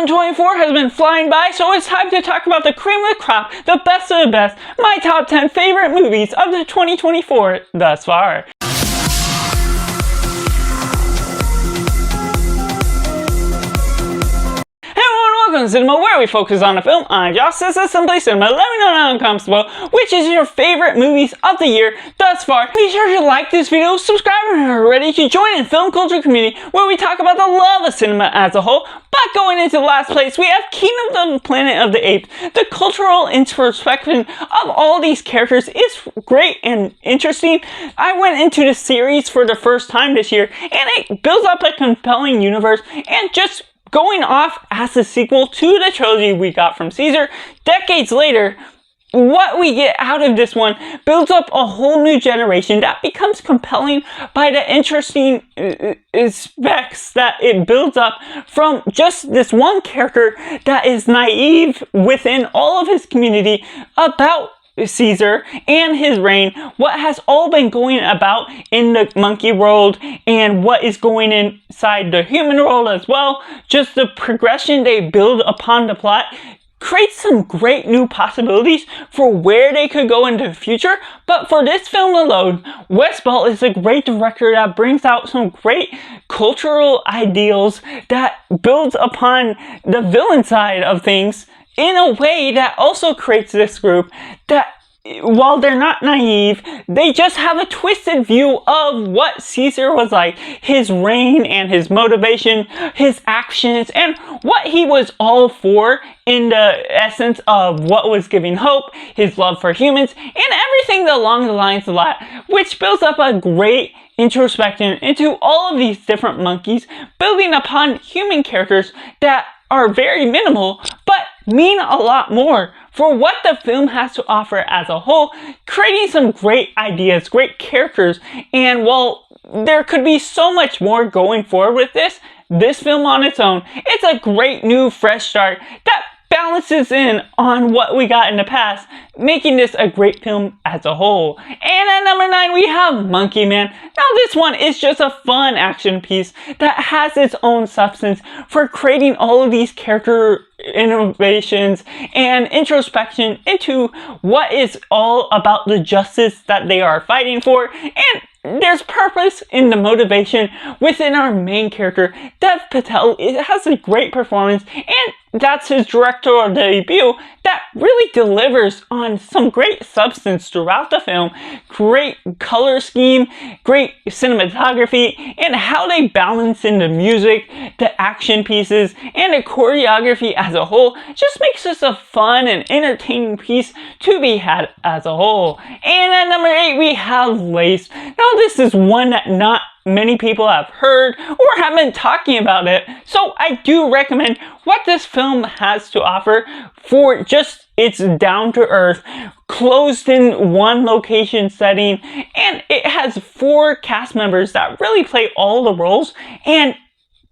2024 has been flying by, so it's time to talk about the cream of the crop, the best of the best, my top 10 favorite movies of the 2024 thus far. Welcome to Cinema, where we focus on a film. I'm Josh, this is Simply Cinema. Let me know down in the comments below which is your favorite movies of the year thus far. Be sure to like this video, subscribe if you're not ready to join in film culture community where we talk about the love of cinema as a whole. But going into the last place, we have Kingdom of the Planet of the Apes. The cultural introspection of all these characters is great and interesting. I went into the series for the first time this year, and it builds up a compelling universe and just going off as a sequel to the trilogy we got from Caesar. Decades later, what we get out of this one builds up a whole new generation that becomes compelling by the interesting specs that it builds up from just this one character that is naive within all of his community about Caesar and his reign, what has all been going about in the monkey world and what is going inside the human world as well. Just the progression they build upon the plot creates some great new possibilities for where they could go into the future. But for this film alone, Wes Ball is a great director that brings out some great cultural ideals that builds upon the villain side of things in a way that also creates this group that, while they're not naive, they just have a twisted view of what Caesar was like, his reign and his motivation, his actions, and what he was all for in the essence of what was giving hope, his love for humans, and everything along the lines of that, which builds up a great introspection into all of these different monkeys, building upon human characters that are very minimal, but mean a lot more for what the film has to offer as a whole, creating some great ideas, great characters. And while there could be so much more going forward with this film on its own, it's a great new fresh start that balances in on what we got in the past, making this a great film as a whole. And at number 9, we have Monkey Man. Now this one is just a fun action piece that has its own substance for creating all of these character innovations and introspection into what is all about the justice that they are fighting for. And there's purpose in the motivation within our main character. Dev Patel has a great performance, and that's his directorial debut that really delivers on some great substance throughout the film. Great color scheme, great cinematography, and how they balance in the music, the action pieces, and the choreography as a whole just makes this a fun and entertaining piece to be had as a whole. And at number 8, we have Lace. Now this is one that not many people have heard or have been talking about it, so I do recommend what this film has to offer for just its down-to-earth, closed in one location setting, and it has 4 cast members that really play all the roles and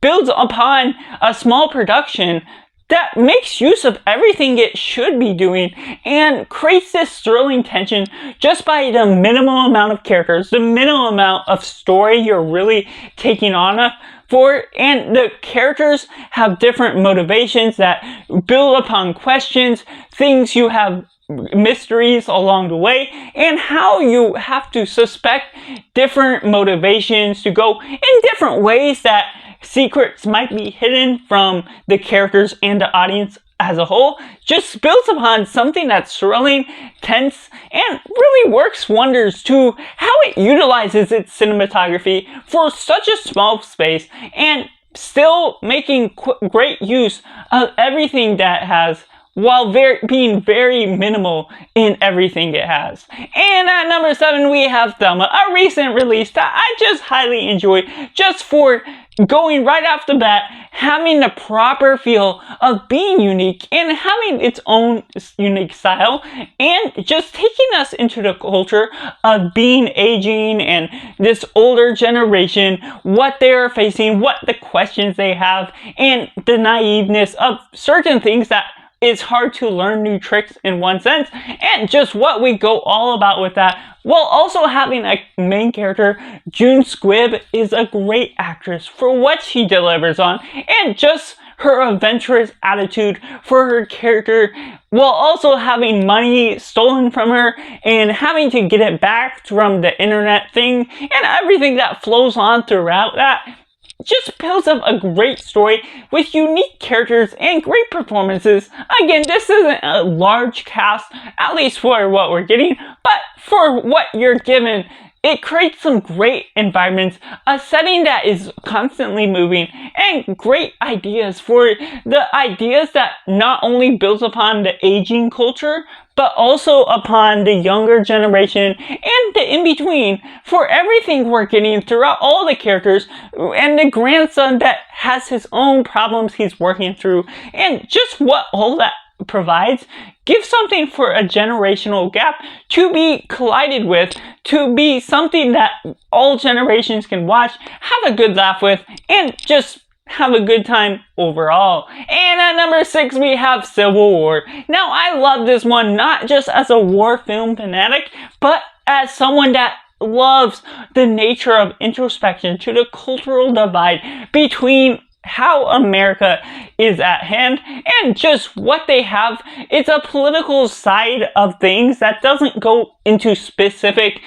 builds upon a small production that makes use of everything it should be doing and creates this thrilling tension just by the minimal amount of characters, the minimal amount of story you're really taking on for. And the characters have different motivations that build upon questions, things you have mysteries along the way, and how you have to suspect different motivations to go in different ways that secrets might be hidden from the characters and the audience as a whole. Just builds upon something that's thrilling, tense, and really works wonders to how it utilizes its cinematography for such a small space and still making great use of everything that has, while being very minimal in everything it has. And at number 7, we have Thelma, a recent release that I just highly enjoyed, just for going right off the bat, having the proper feel of being unique and having its own unique style, and just taking us into the culture of being aging and this older generation, what they're facing, what the questions they have, and the naiveness of certain things that it's hard to learn new tricks in one sense, and just what we go all about with that, while also having a main character. June Squibb is a great actress for what she delivers on, and just her adventurous attitude for her character, while also having money stolen from her and having to get it back from the internet thing and everything that flows on throughout that. Just builds up a great story with unique characters and great performances. Again, this isn't a large cast, at least for what we're getting, but for what you're given, it creates some great environments, a setting that is constantly moving, and great ideas for the ideas that not only builds upon the aging culture, but also upon the younger generation and the in-between for everything we're getting throughout all the characters, and the grandson that has his own problems he's working through, and just what all that provides gives something for a generational gap to be collided with, to be something that all generations can watch, have a good laugh with, and just have a good time overall. And at number 6, we have Civil War. Now, I love this one not just as a war film fanatic, but as someone that loves the nature of introspection to the cultural divide between how America is at hand and just what they have. It's a political side of things that doesn't go into specific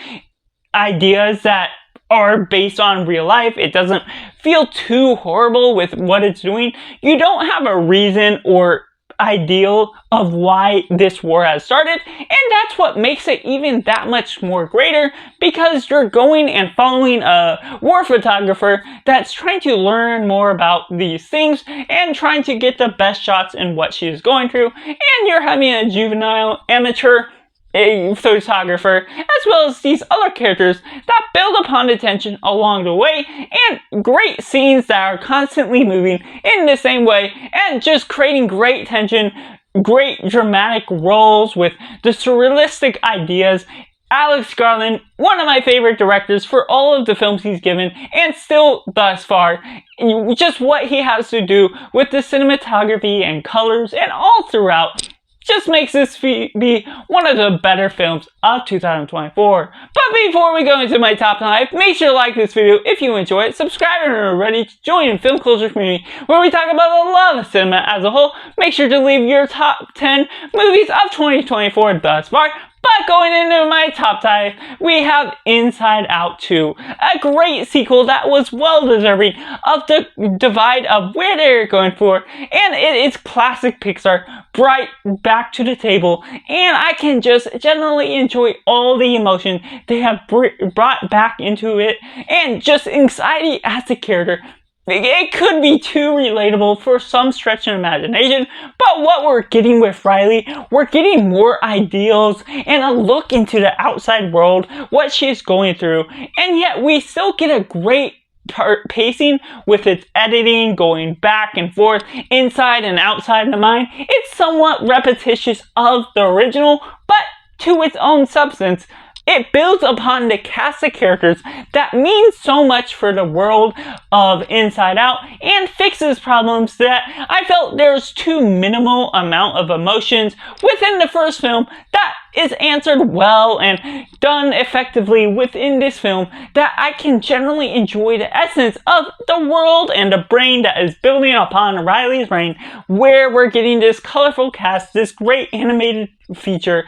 ideas that are based on real life. It doesn't feel too horrible with what it's doing. You don't have a reason or ideal of why this war has started, and that's what makes it even that much more greater, because you're going and following a war photographer that's trying to learn more about these things and trying to get the best shots in what she's going through, and you're having a juvenile amateur photographer, as well as these other characters that build upon the tension along the way, and great scenes that are constantly moving in the same way, and just creating great tension, great dramatic roles with the surrealistic ideas. Alex Garland, one of my favorite directors for all of the films he's given, and still thus far, just what he has to do with the cinematography and colors and all throughout just makes this be one of the better films of 2024. But before we go into my top 5, make sure to like this video if you enjoy it, subscribe if you're ready to join the film culture community where we talk about a lot of cinema as a whole. Make sure to leave your top 10 movies of 2024 thus far. But going into my top 5, we have Inside Out 2, a great sequel that was well deserving of the divide of where they're going for, and it is classic Pixar, right back to the table, and I can just generally enjoy all the emotion they have brought back into it, and just anxiety as a character. It could be too relatable for some stretch of imagination, but what we're getting with Riley, we're getting more ideals and a look into the outside world, what she's going through, and yet we still get a great pacing with its editing, going back and forth, inside and outside the mind. It's somewhat repetitious of the original, but to its own substance. It builds upon the cast of characters that means so much for the world of Inside Out and fixes problems that I felt there's too minimal amount of emotions within the first film that is answered well and done effectively within this film, that I can generally enjoy the essence of the world and the brain that is building upon Riley's brain, where we're getting this colorful cast, this great animated feature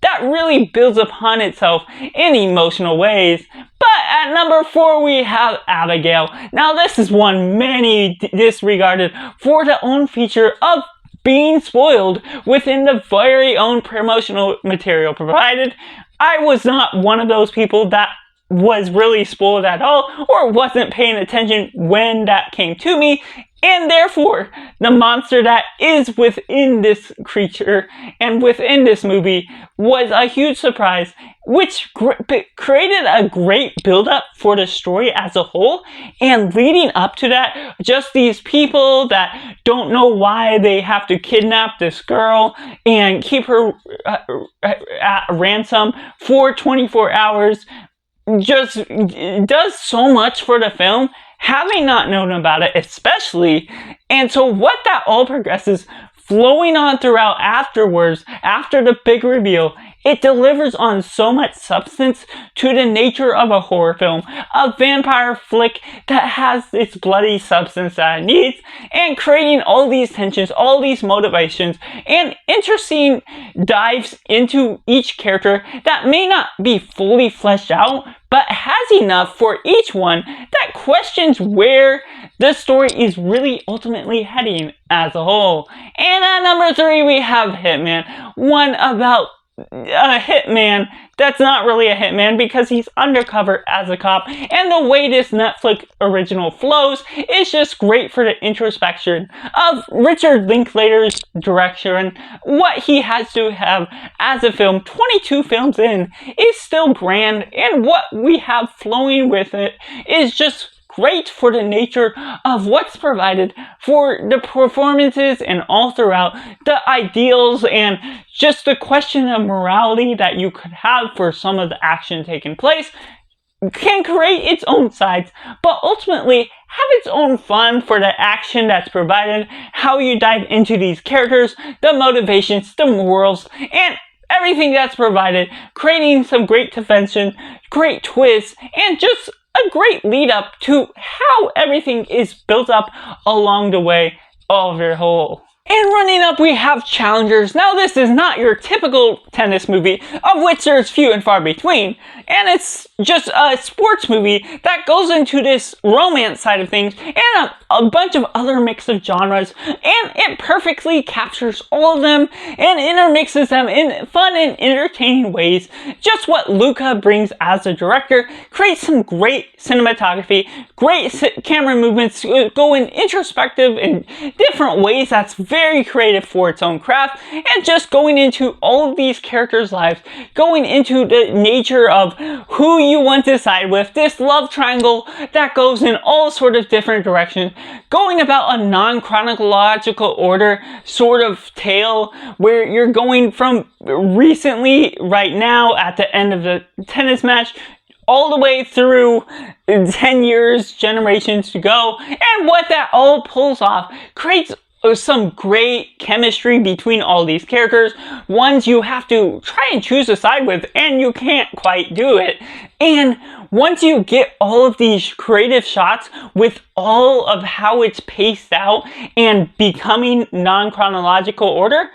that really builds upon itself in emotional ways. But at number 4, we have Abigail. Now, this is one many disregarded for the own feature of being spoiled within the very own promotional material provided. I was not one of those people that was really spoiled at all or wasn't paying attention when that came to me, and therefore the monster that is within this creature and within this movie was a huge surprise, which created a great build-up for the story as a whole. And leading up to that, just these people that don't know why they have to kidnap this girl and keep her at ransom for 24 hours just does so much for the film, having not known about it especially. And so what that all progresses flowing on throughout afterwards, after the big reveal, it delivers on so much substance to the nature of a horror film, a vampire flick that has its bloody substance that it needs, and creating all these tensions, all these motivations, and interesting dives into each character that may not be fully fleshed out, but has enough for each one that questions where the story is really ultimately heading as a whole. And at number 3, we have Hitman, one about a hitman that's not really a hitman because he's undercover as a cop, and the way this Netflix original flows is just great for the introspection of Richard Linklater's direction. What he has to have as a film 22 films in is still grand, and what we have flowing with it is just great for the nature of what's provided, for the performances, and all throughout the ideals and just the question of morality that you could have for some of the action taking place can create its own sides, but ultimately have its own fun for the action that's provided, how you dive into these characters, the motivations, the morals, and everything that's provided, creating some great tension, great twists, and just a great lead up to how everything is built up along the way of your whole. And running up, we have Challengers. Now, this is not your typical tennis movie, of which there's few and far between. And it's just a sports movie that goes into this romance side of things and a bunch of other mix of genres. And it perfectly captures all of them and intermixes them in fun and entertaining ways. Just what Luca brings as a director, creates some great cinematography, great camera movements, going introspective in different ways that's very creative for its own craft, and just going into all of these characters' lives, going into the nature of who you want to side with, this love triangle that goes in all sort of different directions, going about a non-chronological order sort of tale where you're going from recently, right now, at the end of the tennis match, all the way through 10 years, generations to go, and what that all pulls off creates some great chemistry between all these characters, ones you have to try and choose a side with, and you can't quite do it. And once you get all of these creative shots with all of how it's paced out and becoming non-chronological order,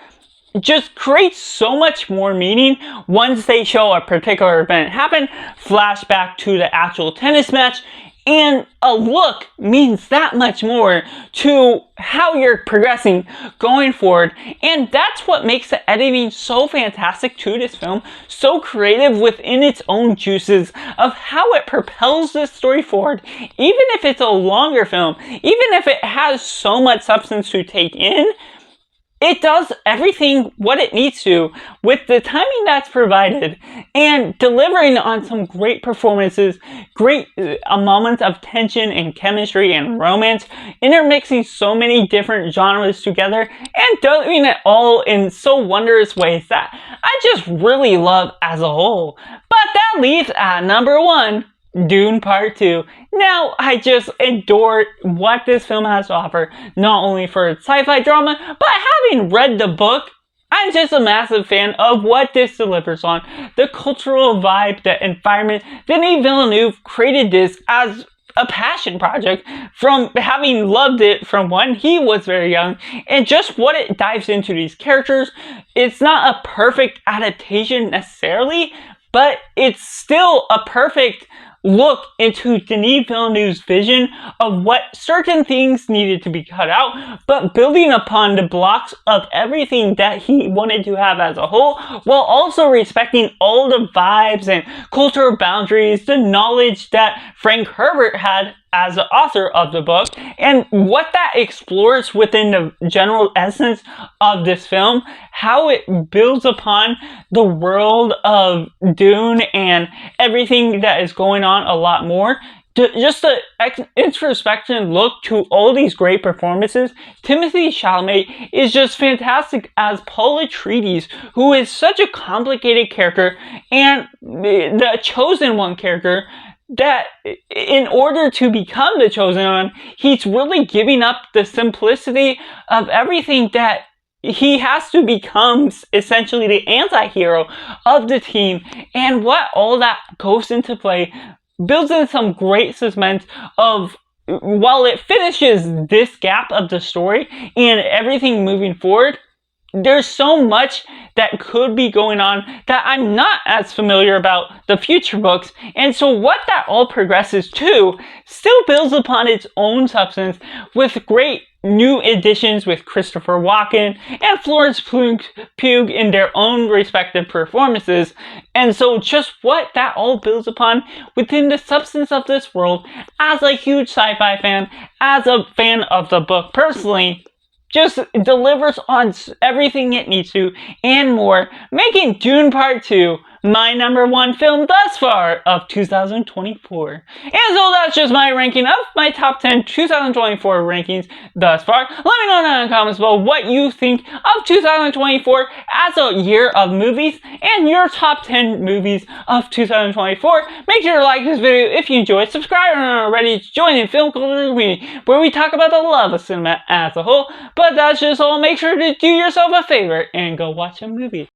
just creates so much more meaning once they show a particular event happen, flashback to the actual tennis match, and a look means that much more to how you're progressing going forward. And that's what makes the editing so fantastic to this film, so creative within its own juices of how it propels this story forward. Even if it's a longer film, even if it has so much substance to take in, it does everything what it needs to with the timing that's provided and delivering on some great performances, great moments of tension and chemistry and romance, intermixing so many different genres together and doing it all in so wondrous ways that I just really love as a whole. But that leaves at number 1, Dune Part 2. Now, I just adore what this film has to offer, not only for its sci-fi drama, but having read the book, I'm just a massive fan of what this delivers on. The cultural vibe, the environment. Denis Villeneuve created this as a passion project from having loved it from when he was very young, and just what it dives into these characters. It's not a perfect adaptation necessarily, but it's still a perfect look into Denis Villeneuve's vision of what certain things needed to be cut out, but building upon the blocks of everything that he wanted to have as a whole, while also respecting all the vibes and cultural boundaries, the knowledge that Frank Herbert had as the author of the book, and what that explores within the general essence of this film, how it builds upon the world of Dune and everything that is going on a lot more. Just an introspection look to all these great performances. Timothée Chalamet is just fantastic as Paul Atreides, who is such a complicated character, and the Chosen One character, that in order to become the Chosen One, he's really giving up the simplicity of everything that he has to become essentially the anti-hero of the team, and what all that goes into play builds in some great suspense of, while it finishes this gap of the story and everything moving forward, there's so much that could be going on that I'm not as familiar about the future books, and so what that all progresses to still builds upon its own substance with great new additions with Christopher Walken and Florence Pugh in their own respective performances. And so just what that all builds upon within the substance of this world, as a huge sci-fi fan, as a fan of the book personally, just delivers on everything it needs to and more, making Dune Part 2 my #1 film thus far of 2024. And so that's just my ranking of my top 10 2024 rankings thus far. Let me know down in the comments below what you think of 2024 as a year of movies and your top 10 movies of 2024. Make sure to like this video if you enjoyed, subscribe if you're not already, to join the film culture community where we talk about the love of cinema as a whole. But that's just all. Make sure to do yourself a favor and go watch a movie.